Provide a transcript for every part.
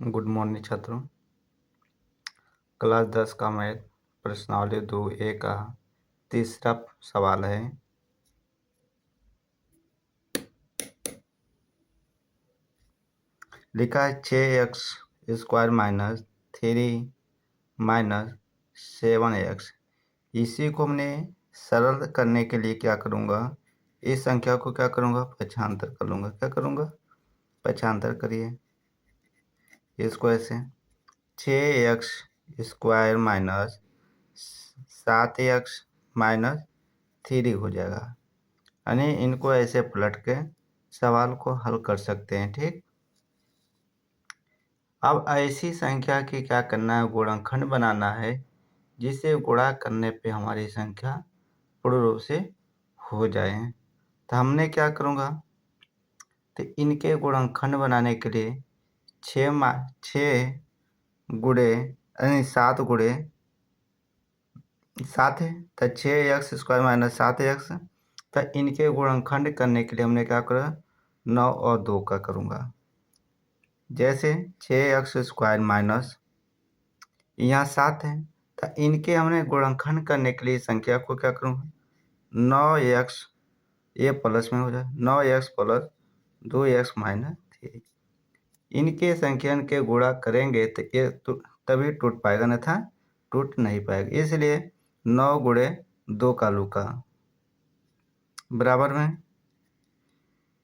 Good morning छात्रों। Class 10 का math प्रश्नावली 2A का तीसरा सवाल है। लिखा है 6x² माइनस 3 माइनस 7x। इसी को हमने सरल करने के लिए क्या करूँगा, इस संख्या को क्या करूँगा, पक्षांतर कर लूँगा। क्या करूँगा, पक्षांतर करिए। इसको ऐसे 6x² माइनस 7x माइनस 3 हो जाएगा। यानी इनको ऐसे पलट के सवाल को हल कर सकते हैं। ठीक, अब ऐसी संख्या की क्या करना है, गुणनखंड बनाना है जिसे गुणा करने पे हमारी संख्या पूर्ण रूप से हो जाए। तो हमने क्या करूँगा, तो इनके गुणनखंड बनाने के लिए 6 गुणे यानी 7 गुणे 7 है, तो 6x² माइनस 7x। तो इनके गुणनखंड करने के लिए हमने क्या करा, 9 और 2 का करूँगा। जैसे 6x² माइनस यहाँ 7 है, तो इनके हमने गुणनखंड करने के लिए संख्या को क्या करूँगा, 9x, ये प्लस में हो जाए 9x प्लस 2x माइनस 3। इनके संख्यान के गुणा करेंगे तो ये तभी टूट पाएगा, अन्यथा टूट नहीं पाएगा। इसलिए 9 गुणे 2 का लूका बराबर में,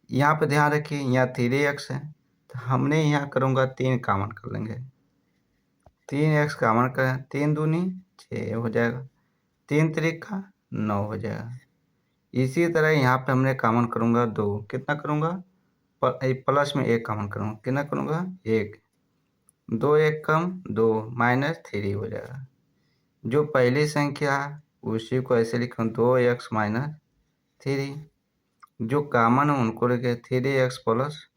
यहाँ पे ध्यान रखिए यहाँ 3x है, तो हमने यहाँ करूँगा 3 कॉमन कर लेंगे। 3x कॉमन करें, 3 दूनी 6 हो जाएगा, 3 त्रिका 9 हो जाएगा। इसी तरह यहाँ पे हमने कॉमन करूँगा 2, कितना करूँगा, प्लस में 1 कॉमन करूँगा, कितना करूँगा 1, 2 1 कम 2 माइनस 3 हो जाएगा। जो पहली संख्या उसी को ऐसे लिखूँ 2x माइनस 3, जो कॉमन है उनको लिखे 3x प्लस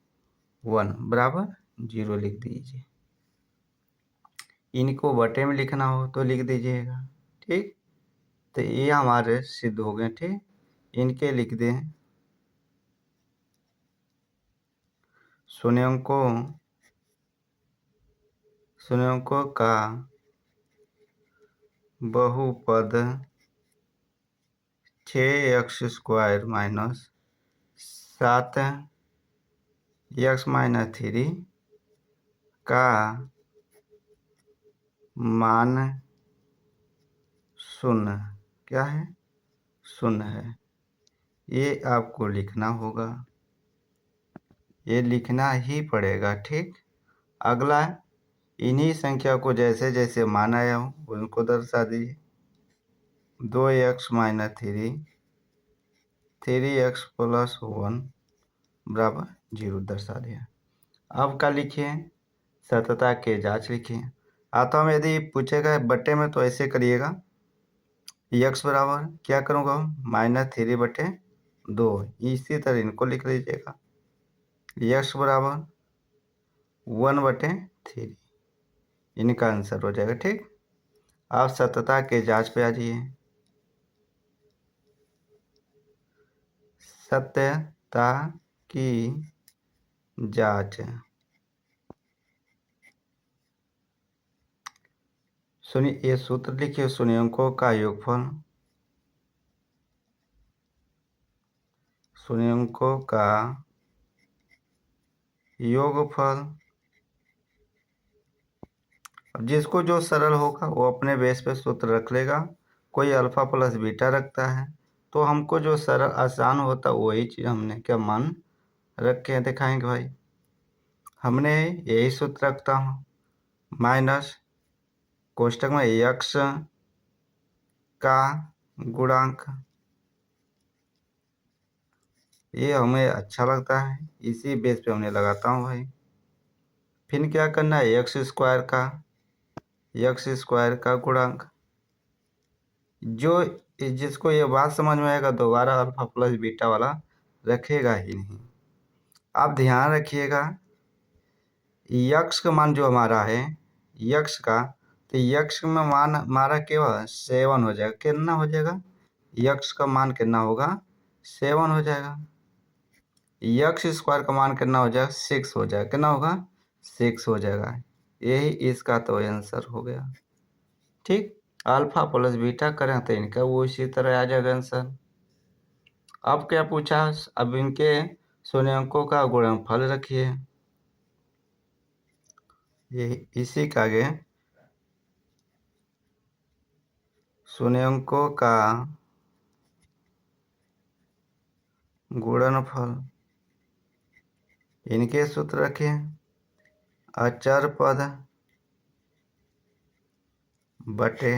1 बराबर 0 लिख दीजिए। इनको बटे में लिखना हो तो लिख दीजिएगा। ठीक, तो ये हमारे सिद्ध हो गए। ठीक, इनके लिख दें शून्यों का बहुपद 6x² माइनस 7x माइनस 3 का मान 0 क्या है, 0 है। ये आपको लिखना होगा, ये लिखना ही पड़ेगा। ठीक, अगला इन्हीं संख्या को जैसे जैसे मान आया हो उनको दर्शा दीजिए। 2x माइनस 3, 3x प्लस 1 बराबर 0 दर्शा दिया। अब क्या लिखिए, सतता के जांच लिखिए। आता में यदि पूछेगा बटे में तो ऐसे करिएगा, x बराबर क्या करूँगा, -3 बटे 2। इसी तरह इनको लिख लीजिएगा, x बराबर 1 बटे 3। इनका आंसर हो जाएगा। ठीक, आप सतता के जांच पे आ जाइए। सत्यता की जांच, सुनिए ये सूत्र लिखिए, शून्यों का योगफल, शून्यों का योगफल। अब जिसको जो सरल होगा वो अपने बेस पे सूत्र रख लेगा। कोई अल्फा प्लस बीटा रखता है, तो हमको जो सरल आसान होता है वही चीज़ हमने क्या मान रखे हैं, दिखाएंगे भाई। हमने यही सूत्र रखता हूँ, माइनस कोष्टक में x का गुणांक, ये हमें अच्छा लगता है, इसी बेस पे हमने लगाता हूँ भाई। फिर क्या करना है, x² का गुणांक। जो जिसको ये बात समझ में आएगा दोबारा अल्फा प्लस बीटा वाला रखेगा ही नहीं। आप ध्यान रखिएगा, यक्स का मान जो हमारा है यक्स का, तो यक्स में मान हमारा केवल 7 हो जाएगा। कितना हो जाएगा, यक्स का मान कितना होगा, 7 हो जाएगा। x² का मान कितना हो जाएगा, 6 हो जाएगा। कितना होगा, 6 हो जाएगा। यही इसका तो आंसर हो गया। ठीक, अल्फा प्लस बीटा करें तो इनका वो इसी तरह आ जाएगा आंसर। अब क्या पूछा, अब इनके शून्यंकों का गुणनफल रखिए। ये इसी का आगे शून्यंकों का गुणनफल, इनके सूत्र रखिए। अचर पद बटे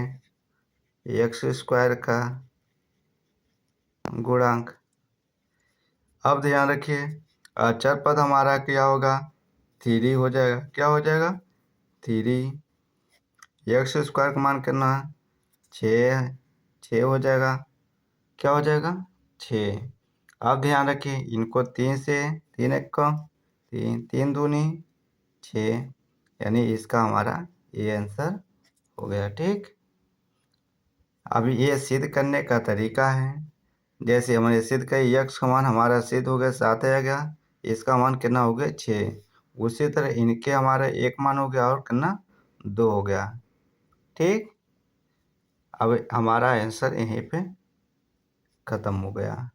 एक्स स्क्वायर का गुणांक। अब ध्यान रखिए, अचर पद हमारा क्या होगा, 3 हो जाएगा। क्या हो जाएगा, 3। एक्स स्क्वायर का मान कितना है, 6 हो जाएगा। क्या हो जाएगा, 6। अब ध्यान रखिए, इनको 3 से 3 एक कम 3, 3 दूनी 6, यानी इसका हमारा ये आंसर हो गया। ठीक, अब ये सिद्ध करने का तरीका है, जैसे हमने सिद्ध किया, यक्स का मान हमारा सिद्ध हो गया 7 आ गया, इसका मान कितना हो गया 6। उसी तरह इनके हमारे एक मान हो गया और कितना 2 हो गया। ठीक, अब हमारा आंसर यहीं पे खत्म हो गया।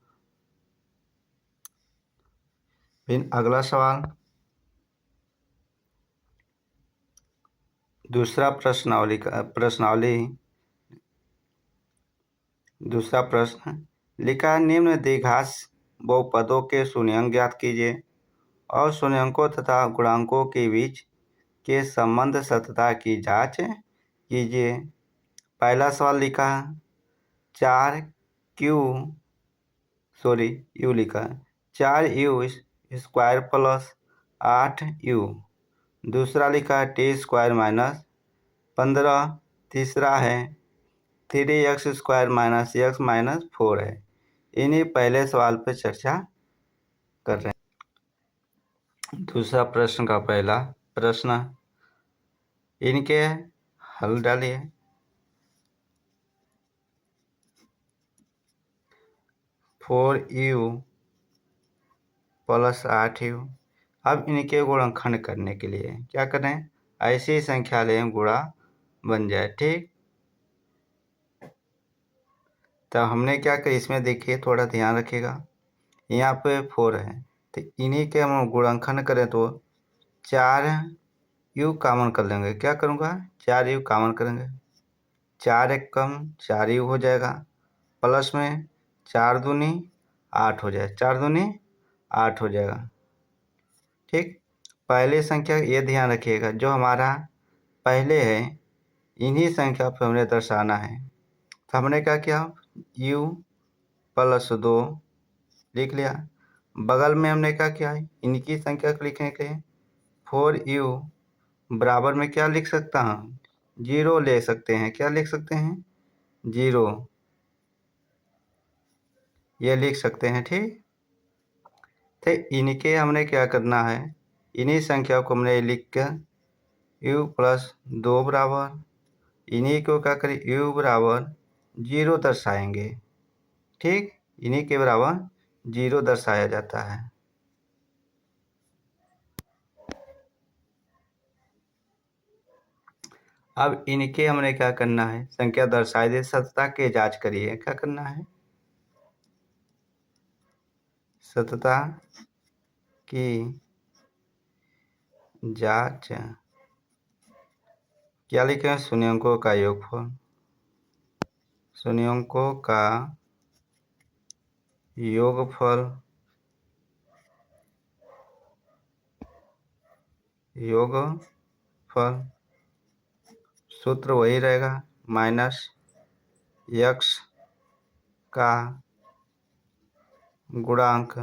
फिर अगला सवाल, दूसरा दूसरा प्रश्न लिखा है, निम्न द्विघात बहुपदों के शून्यंक ज्ञात कीजिए और शून्यंकों तथा गुणांकों के बीच के संबंध सतता की जांच कीजिए। पहला सवाल लिखा है 4 यू लिखा है 4u स्क्वायर प्लस 8u। दूसरा लिखा है t² माइनस 15। तीसरा है 3x square minus x minus 4 है। इन्हीं पहले सवाल पर चर्चा कर रहे हैं। दूसरा प्रश्न का पहला प्रश्न, इनके हल डालिए। 4u plus 8u। अब इनके गुणनखंड करने के लिए क्या करें, ऐसी संख्या लें गुणा बन जाए। ठीक, तो हमने क्या किया, इसमें देखिए थोड़ा ध्यान रखिएगा, यहाँ पे 4 है तो इन्हीं के हम गुणनखंड करें तो 4u कॉमन कर लेंगे। क्या करूँगा, 4u कॉमन करेंगे, 4 एक कम 4u हो जाएगा, प्लस में 4 दूनी 8 हो जाए, 4 दूनी 8 हो जाएगा। ठीक, पहले संख्या ये ध्यान रखिएगा, जो हमारा पहले है इन्हीं संख्या पर हमने दर्शाना है। तो हमने क्या किया, u प्लस 2 लिख लिया। बगल में हमने क्या किया, इनकी संख्या को लिखने के लिए 4u बराबर में क्या लिख सकता हूँ, 0 ले सकते हैं। क्या लिख सकते हैं, 0 ये लिख सकते हैं। ठीक, तो इनके हमने क्या करना है, इन्हीं संख्या को हमने लिख कर u प्लस 2 बराबर, इन्हीं को क्या करें, u बराबर 0 दर्शाएंगे। ठीक, इन्हीं के बराबर 0 दर्शाया जाता है। अब इनके हमने क्या करना है, संख्या दर्शाई दे सतता के जांच करिए। क्या करना है, सतता की जांच। क्या लिखे हैं, शून्यंकों का योगफल, शून्यंकों का योगफल सूत्र वही रहेगा, माइनस x का गुणांक